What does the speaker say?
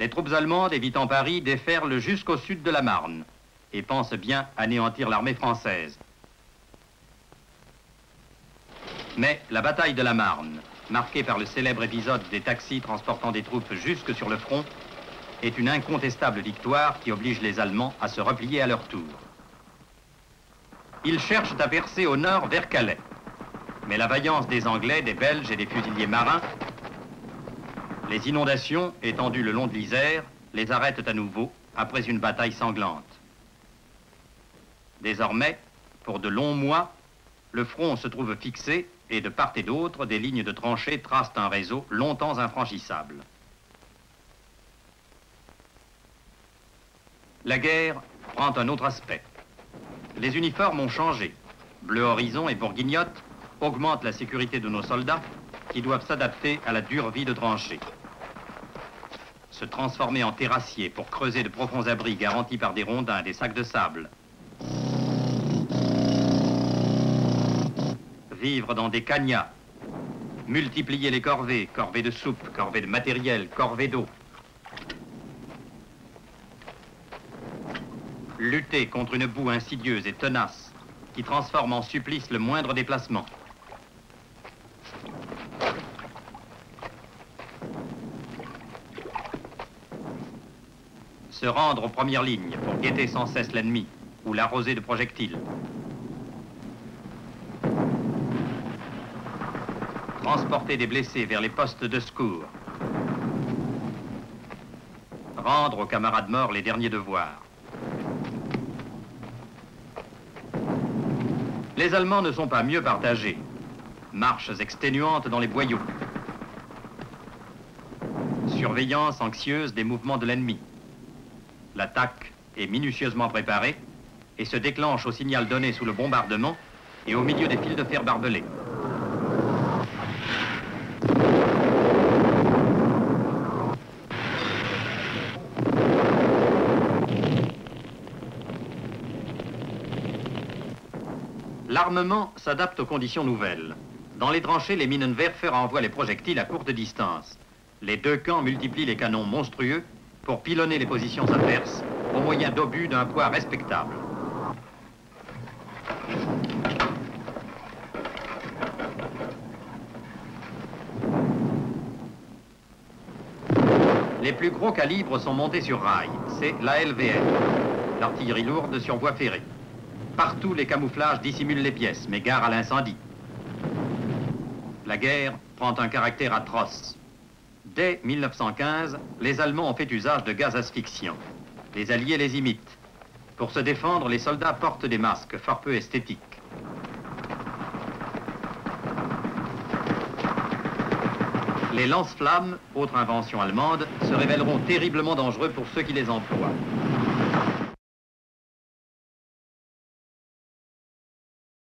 Les troupes allemandes évitant Paris déferlent jusqu'au sud de la Marne et pensent bien anéantir l'armée française. Mais la bataille de la Marne, marquée par le célèbre épisode des taxis transportant des troupes jusque sur le front, est une incontestable victoire qui oblige les Allemands à se replier à leur tour. Ils cherchent à percer au nord vers Calais. Mais la vaillance des Anglais, des Belges et des fusiliers marins, les inondations étendues le long de l'Isère, les arrêtent à nouveau après une bataille sanglante. Désormais, pour de longs mois, le front se trouve fixé et de part et d'autre, des lignes de tranchées tracent un réseau longtemps infranchissable. La guerre prend un autre aspect. Les uniformes ont changé. Bleu horizon et bourguignotte augmentent la sécurité de nos soldats qui doivent s'adapter à la dure vie de tranchées. Se transformer en terrassiers pour creuser de profonds abris garantis par des rondins et des sacs de sable. Vivre dans des cagnats. Multiplier les corvées, corvées de soupe, corvées de matériel, corvées d'eau. Lutter contre une boue insidieuse et tenace qui transforme en supplice le moindre déplacement. Se rendre aux premières lignes pour guetter sans cesse l'ennemi ou l'arroser de projectiles. Transporter des blessés vers les postes de secours. Rendre aux camarades morts les derniers devoirs. Les Allemands ne sont pas mieux partagés. Marches exténuantes dans les boyaux. Surveillance anxieuse des mouvements de l'ennemi. L'attaque est minutieusement préparée et se déclenche au signal donné sous le bombardement et au milieu des fils de fer barbelés. L'armement s'adapte aux conditions nouvelles. Dans les tranchées, les Minenwerfer envoient les projectiles à courte distance. Les deux camps multiplient les canons monstrueux pour pilonner les positions adverses au moyen d'obus d'un poids respectable. Les plus gros calibres sont montés sur rail. C'est la LVR, l'artillerie lourde sur voie ferrée. Partout, les camouflages dissimulent les pièces, mais gare à l'incendie. La guerre prend un caractère atroce. Dès 1915, les Allemands ont fait usage de gaz asphyxiants. Les Alliés les imitent. Pour se défendre, les soldats portent des masques fort peu esthétiques. Les lance-flammes, autre invention allemande, se révéleront terriblement dangereux pour ceux qui les emploient.